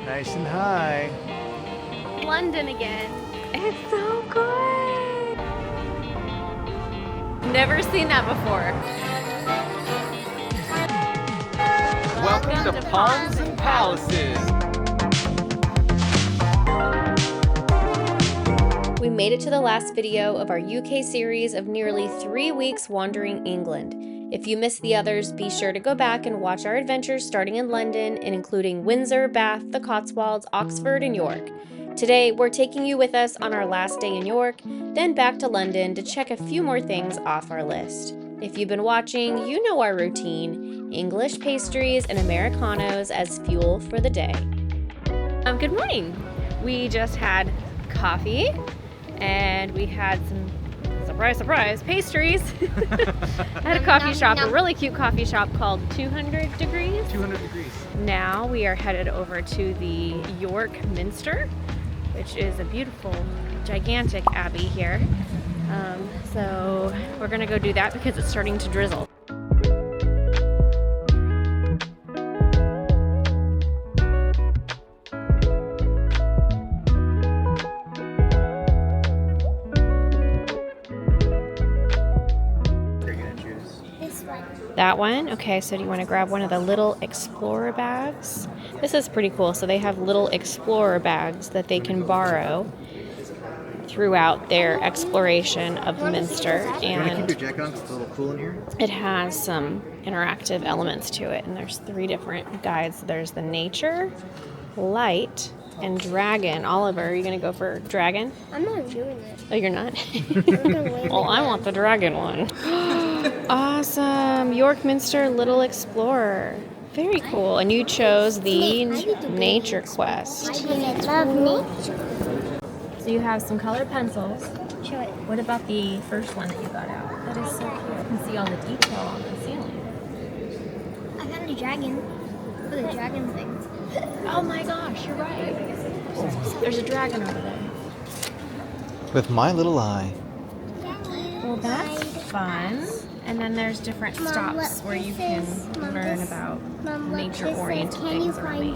Nice and high. London again. It's so good. Never seen that before. Welcome to Palms and Palaces. We made it to the last video of our UK series of nearly 3 weeks wandering England. If you missed the others, be sure to go back and watch our adventures starting in London and including Windsor, Bath, the Cotswolds, Oxford, and York. Today, we're taking you with us on our last day in York, then back to London to check a few more things off our list. If you've been watching, you know our routine: English pastries and Americanos as fuel for the day. Good morning. We just had coffee and we had some surprise pastries at a coffee shop, a really cute coffee shop called 200 Degrees. 200 degrees. Now we are headed over to the York Minster, which is a beautiful, gigantic abbey here. So we're gonna go do that because it's starting to drizzle. That one? Okay, so do you want to grab one of the little explorer bags? This is pretty cool. So they have little explorer bags that they can borrow throughout their exploration of the Minster. And keep your jacket on because it's a little cool in here. It has some interactive elements to it, and there's 3 different guides. There's the nature, light, and dragon. Oliver, are you going to go for dragon? I'm not doing it. Oh, you're not? Well, Well, I want the dragon one. Awesome. York Minster Little Explorer. Very cool. And you chose the Nature Quest. I love nature. So you have some colored pencils. Show it. What about the first one that you got out? That is so cool. You can see all the detail on the ceiling. I found a dragon. Look at the dragon things. Oh my gosh, you're right. There's a dragon over there. With my little eye. Well, that's fun. And then there's different stops where you can learn about nature-oriented things around me.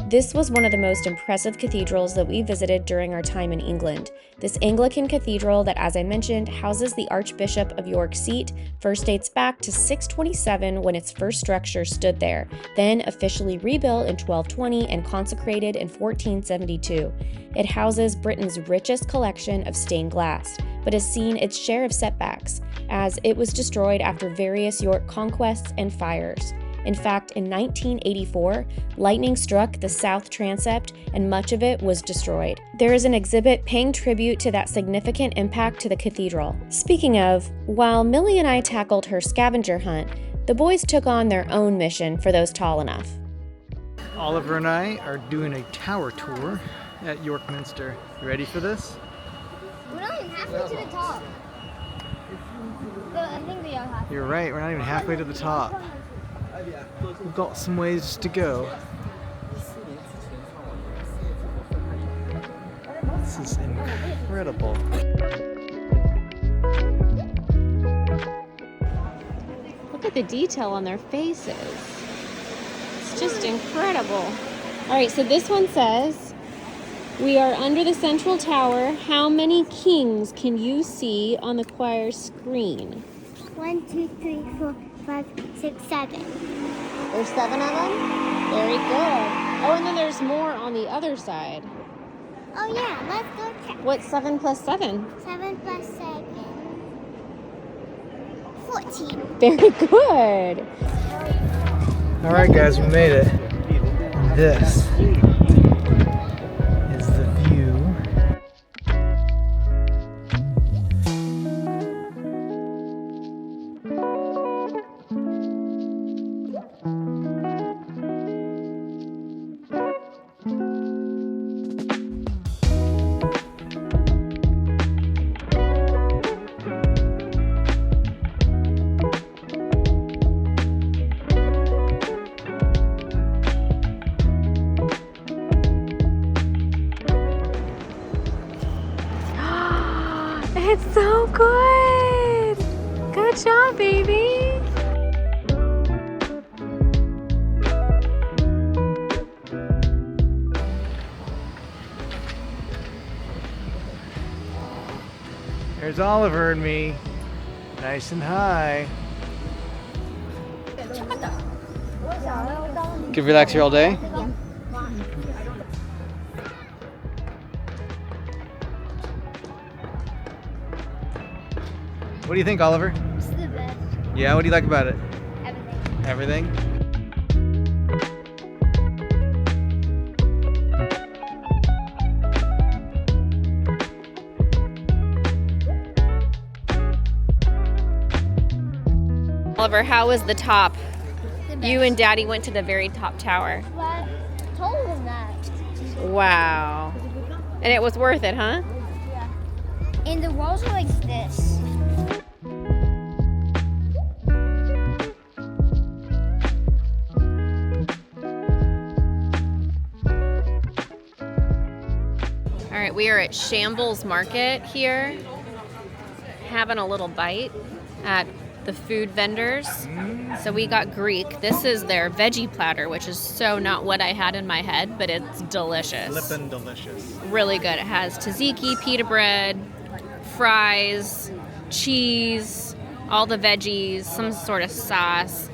This was one of the most impressive cathedrals that we visited during our time in England. This Anglican cathedral that, as I mentioned, houses the Archbishop of York's seat, first dates back to 627 when its first structure stood there, then officially rebuilt in 1220 and consecrated in 1472. It houses Britain's richest collection of stained glass, but has seen its share of setbacks, as it was destroyed after various York conquests and fires. In fact, in 1984, lightning struck the south transept and much of it was destroyed. There is an exhibit paying tribute to that significant impact to the cathedral. Speaking of, while Millie and I tackled her scavenger hunt, the boys took on their own mission for those tall enough. Oliver and I are doing a tower tour at York Minster. You ready for this? We're not even halfway to the top. I think we are halfway. You're right, we're not even halfway to the top. We've got some ways to go. This is incredible. Look at the detail on their faces. It's just incredible. All right, so this one says, we are under the central tower. How many kings can you see on the choir screen? 1, 2, 3, 4, 5, 6, 7. There's 7 of them? Very good. Oh, and then there's more on the other side. Oh yeah, let's go check. What's 7 plus 7? 7 plus 7. 14. Very good. All right, guys, we made it. This is the view. Good job, baby. There's Oliver and me, nice and high. Could relax here all day? What do you think, Oliver? It's the best. Yeah, what do you like about it? Everything. Everything? Oliver, how was the top? The best. You and Daddy went to the very top tower. Well, I told him that. Wow. And it was worth it, huh? Yeah. And the walls are like this. All right, we are at Shambles Market here, having a little bite at the food vendors. So we got Greek. This is their veggie platter, which is so not what I had in my head, but it's delicious. Flippin' delicious. Really good. It has tzatziki, pita bread, fries, cheese, all the veggies, some sort of sauce.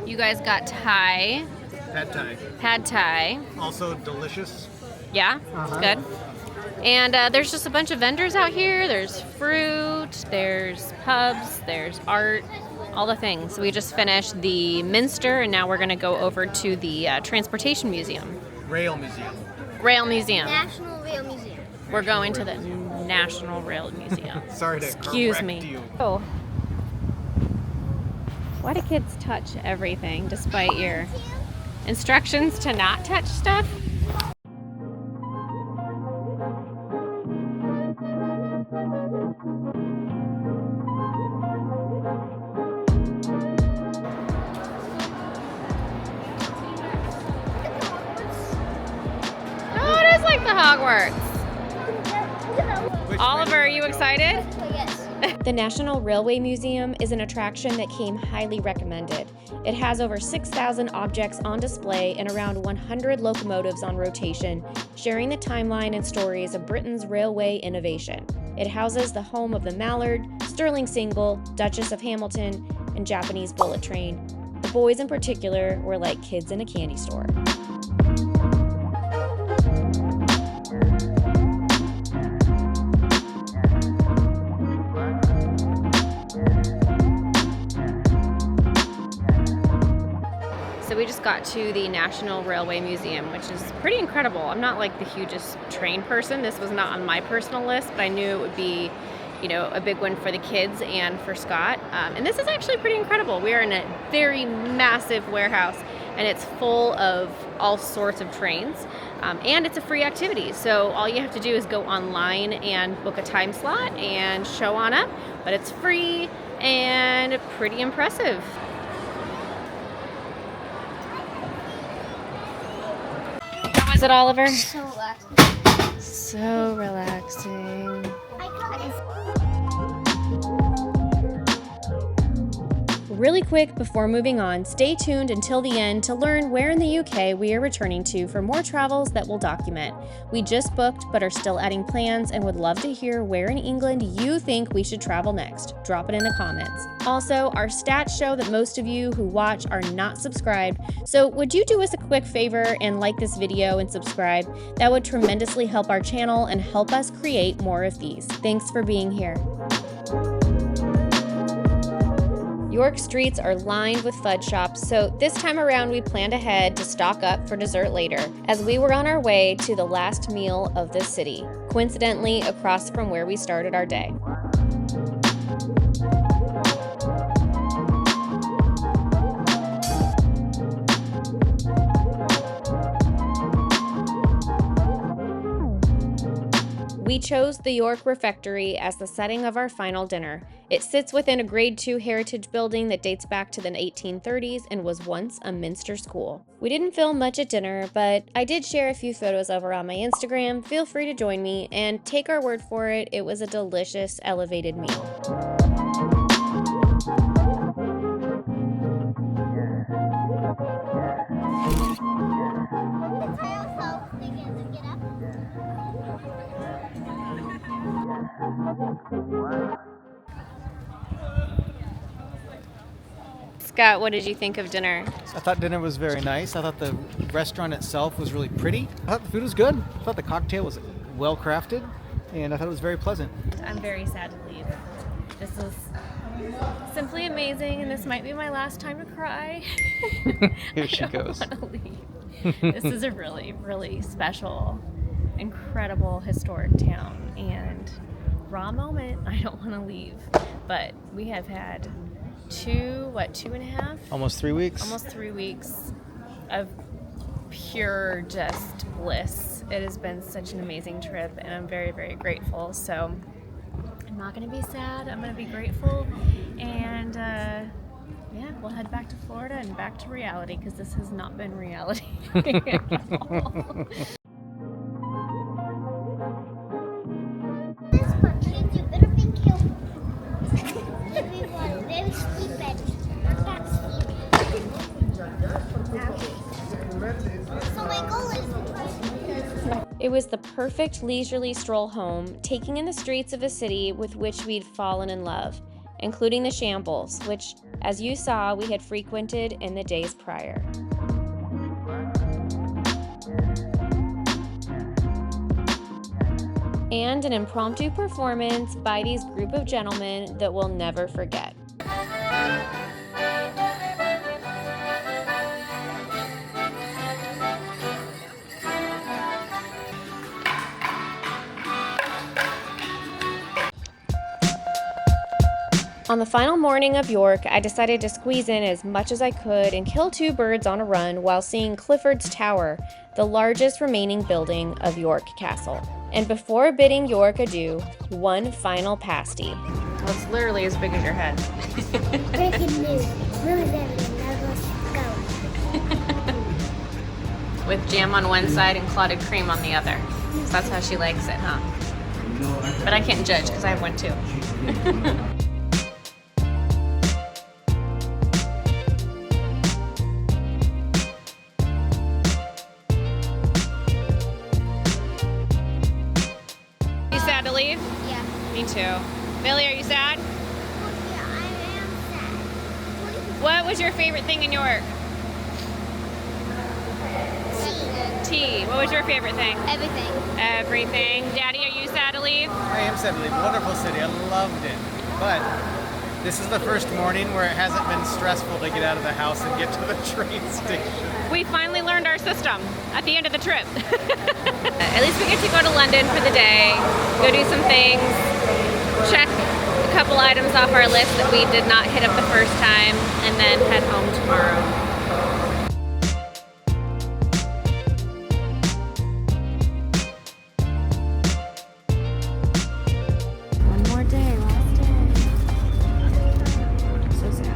You guys got Thai, Pad Thai. pad Thai. Also delicious. Yeah, Uh-huh. good. And there's just a bunch of vendors out here. There's fruit, there's pubs, there's art, all the things. We just finished the Minster, and now we're going to go over to the Transportation Museum. Rail Museum. Rail Museum. National Rail Museum. We're going to the National Rail Museum. Sorry to Excuse correct me. you. Oh. Why do kids touch everything despite your instructions to not touch stuff? Oh, it is like the Hogwarts. Oliver, are you excited? Yes. The National Railway Museum is an attraction that came highly recommended. It has over 6,000 objects on display and around 100 locomotives on rotation, sharing the timeline and stories of Britain's railway innovation. It houses the home of the Mallard, Stirling Single, Duchess of Hamilton, and Japanese bullet train. The boys in particular were like kids in a candy store. So we just got to the National Railway Museum, which is pretty incredible. I'm not like the hugest train person. This was not on my personal list, but I knew it would be, a big one for the kids and for Scott. And this is actually pretty incredible. We are in a very massive warehouse, and it's full of all sorts of trains. And it's a free activity. So all you have to do is go online and book a time slot and show on up. But it's free and pretty impressive. How was it, Oliver? So relaxing. So relaxing. Really quick before moving on, stay tuned until the end to learn where in the UK we are returning to for more travels that we'll document. We just booked but are still adding plans and would love to hear where in England you think we should travel next. Drop it in the comments. Also, our stats show that most of you who watch are not subscribed, so would you do us a quick favor and like this video and subscribe? That would tremendously help our channel and help us create more of these. Thanks for being here. York streets are lined with fudge shops, so this time around we planned ahead to stock up for dessert later, as we were on our way to the last meal of the city, coincidentally across from where we started our day. We chose the York Refectory as the setting of our final dinner. It sits within a Grade II heritage building that dates back to the 1830s and was once a Minster school. We didn't film much at dinner, but I did share a few photos over on my Instagram. Feel free to join me, and take our word for it, it was a delicious, elevated meal. Scott, what did you think of dinner? I thought dinner was very nice. I thought the restaurant itself was really pretty. I thought the food was good. I thought the cocktail was well crafted, and I thought it was very pleasant. I'm very sad to leave. This is simply amazing, and this might be my last time to cry. Here she goes. I don't want to leave. This is a really, really special, incredible historic town, and raw moment, I don't want to leave. But we have had 2.5? Almost 3 weeks. Almost 3 weeks of pure just bliss. It has been such an amazing trip, and I'm very, very grateful. So I'm not going to be sad. I'm going to be grateful. And yeah, we'll head back to Florida and back to reality, because this has not been reality at all. You better be careful. Everyone, very stupid. Not stupid. So my goal is It was the perfect leisurely stroll home, taking in the streets of a city with which we'd fallen in love, including the Shambles, which, as you saw, we had frequented in the days prior. And an impromptu performance by these group of gentlemen that we'll never forget. On the final morning of York, I decided to squeeze in as much as I could and kill 2 birds on a run while seeing Clifford's Tower, the largest remaining building of York Castle. And before bidding York adieu, one final pasty. Well, it's literally as big as your head. breaking news. Movie go. With jam on one side and clotted cream on the other. So that's how she likes it, huh? But I can't judge because I have one too. You sad to leave? Yeah. Me too. Billy, are you sad? Yeah, I am sad. What was your favorite thing in York? Tea. What was your favorite thing? Everything. Everything. Daddy, are you sad to leave? I am sad to leave. Wonderful city. I loved it. But this is the first morning where it hasn't been stressful to get out of the house and get to the train station. We finally learned our system at the end of the trip. At least we get to go to London for the day, go do some things, check a couple items off our list that we did not hit up the first time, and then head home tomorrow. One more day, last day. So sad.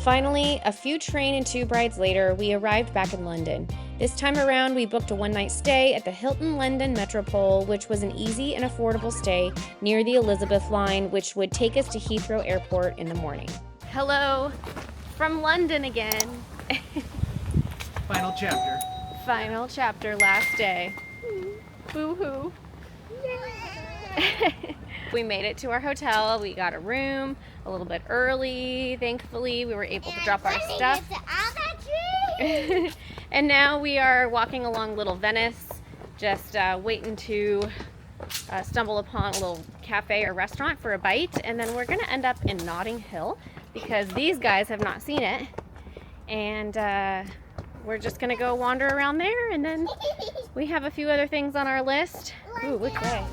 Finally, a few train and tube rides later, we arrived back in London. This time around, we booked a one-night stay at the Hilton London Metropole, which was an easy and affordable stay near the Elizabeth line, which would take us to Heathrow Airport in the morning. Hello from London again. Final chapter. Final chapter, last day. Boo-hoo. We made it to our hotel. We got a room a little bit early. Thankfully, we were able to drop our stuff. And now we are walking along Little Venice, just waiting to stumble upon a little cafe or restaurant for a bite. And then we're gonna end up in Notting Hill because these guys have not seen it. And we're just gonna go wander around there, and then we have a few other things on our list. Ooh, which way?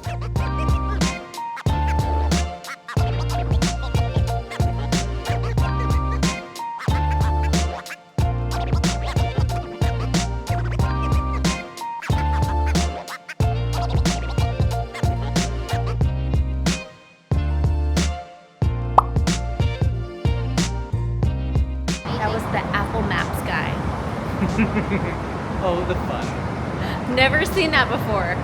That was the Apple Maps guy. Oh, the fun. Never seen that before.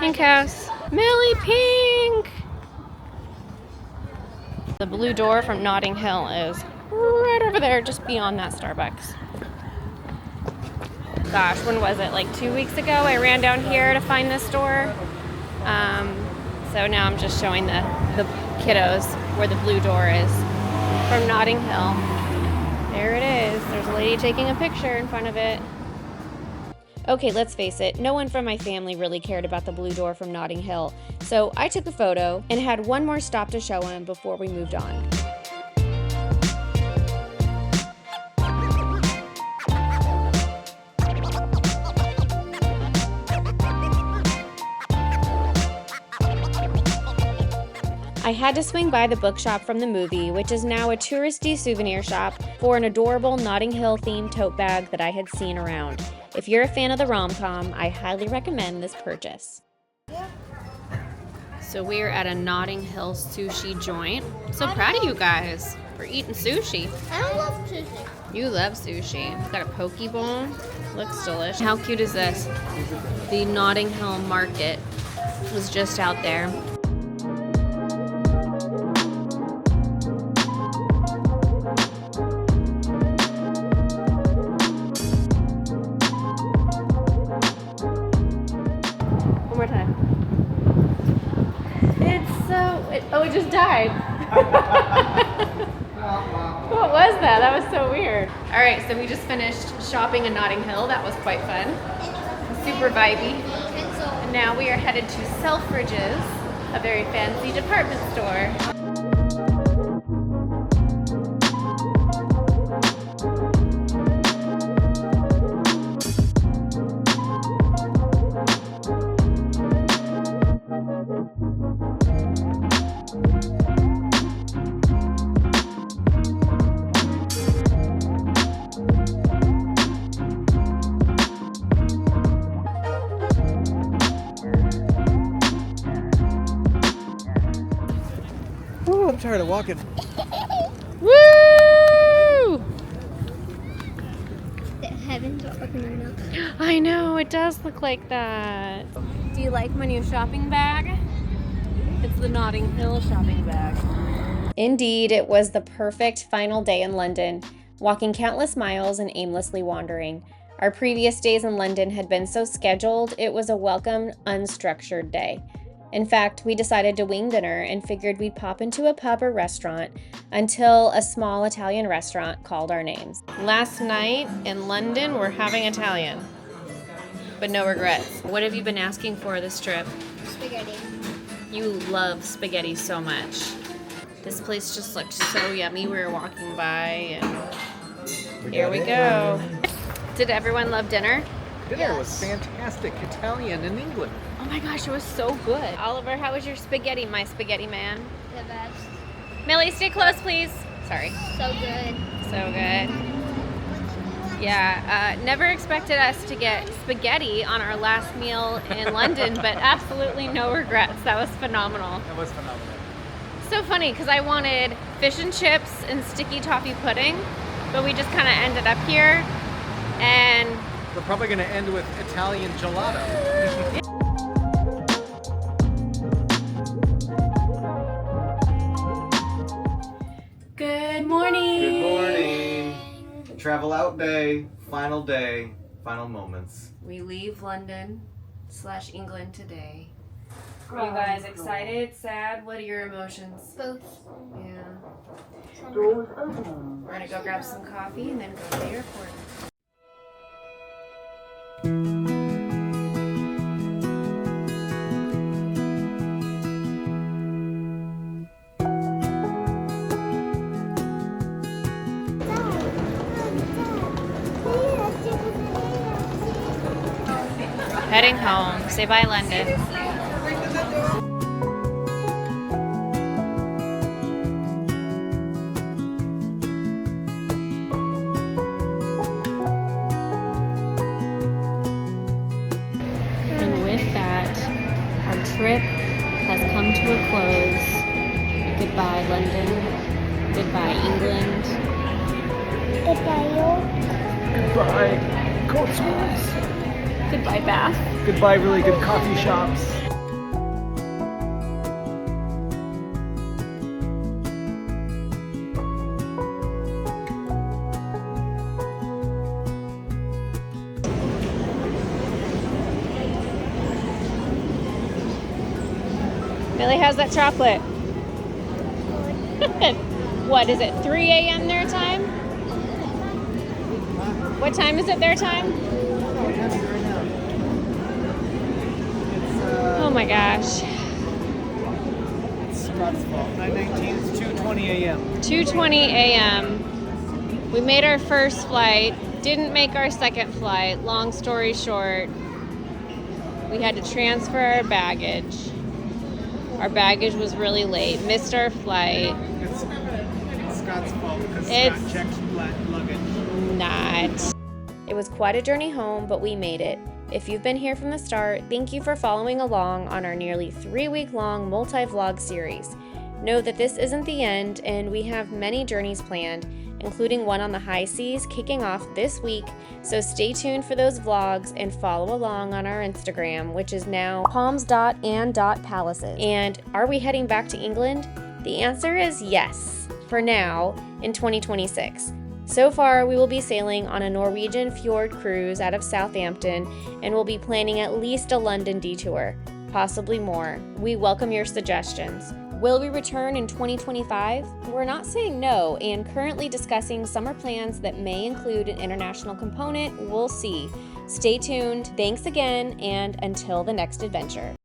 Pink house. Millie Pink! The blue door from Notting Hill is right over there, just beyond that Starbucks. Gosh, when was it? Like 2 weeks ago, I ran down here to find this store. So now I'm just showing the kiddos where the blue door is from Notting Hill. There it is. There's a lady taking a picture in front of it. Okay, let's face it, no one from my family really cared about the blue door from Notting Hill, so I took a photo and had one more stop to show him before we moved on. I had to swing by the bookshop from the movie, which is now a touristy souvenir shop, for an adorable Notting Hill themed tote bag that I had seen around. If you're a fan of the rom-com, I highly recommend this purchase. So we're at a Notting Hill sushi joint. I'm so proud of you guys for eating sushi. I love sushi. You love sushi. It's got a poke bowl. Looks delicious. How cute is this? The Notting Hill Market was just out there. One more time. Oh, it just died. What was that? That was so weird. All right, so we just finished shopping in Notting Hill. That was quite fun. Super vibey. And now we are headed to Selfridges, a very fancy department store. Ooh, I'm tired of walking. Woo! The heavens are open right now. I know, it does look like that. Do you like my new shopping bag? It's the Notting Hill shopping bag. Indeed, it was the perfect final day in London, walking countless miles and aimlessly wandering. Our previous days in London had been so scheduled, it was a welcome, unstructured day. In fact, we decided to wing dinner and figured we'd pop into a pub or restaurant until a small Italian restaurant called our names. Last night in London, we're having Italian, but no regrets. What have you been asking for this trip? Spaghetti. You love spaghetti so much. This place just looked so yummy. We were walking by and here we go. Did everyone love dinner? Dinner was fantastic. Italian in England. Oh my gosh, it was so good. Oliver, how was your spaghetti, my spaghetti man? The best. Millie, stay close, please. Sorry. So good. So good. Yeah, never expected us to get spaghetti on our last meal in London, but absolutely no regrets. That was phenomenal. That was phenomenal. So funny, because I wanted fish and chips and sticky toffee pudding, but we just kind of ended up here, and We're probably going to end with Italian gelato. Good morning. Good morning. Travel out day, final moments. We leave London / England today. Are you guys excited, sad? What are your emotions? Both. Yeah. We're gonna go grab some coffee and then go to the airport. Heading home. Say bye, London. And with that, our trip has come to a close. Goodbye, London. Goodbye, England. Goodbye, York. Goodbye, Cotswolds. Goodbye, Bath. Goodbye, really good coffee shops. Millie has that chocolate. What is it, 3 a.m. their time? What time is it their time? Oh my gosh. It's Scott's fault. 9:19, it's 2:20 a.m. 2:20 a.m. We made our first flight, didn't make our second flight. Long story short, we had to transfer our baggage. Our baggage was really late, missed our flight. It's Scott's fault because It's Scott checked luggage. Not. It was quite a journey home, but we made it. If you've been here from the start, thank you for following along on our nearly 3-week-long multi-vlog series. Know that this isn't the end, and we have many journeys planned, including one on the high seas kicking off this week, so stay tuned for those vlogs and follow along on our Instagram, which is now palms.and.palaces. And are we heading back to England? The answer is yes, for now, in 2026. So far, we will be sailing on a Norwegian fjord cruise out of Southampton, and we'll be planning at least a London detour, possibly more. We welcome your suggestions. Will we return in 2025? We're not saying no, and currently discussing summer plans that may include an international component. We'll see. Stay tuned. Thanks again, and until the next adventure.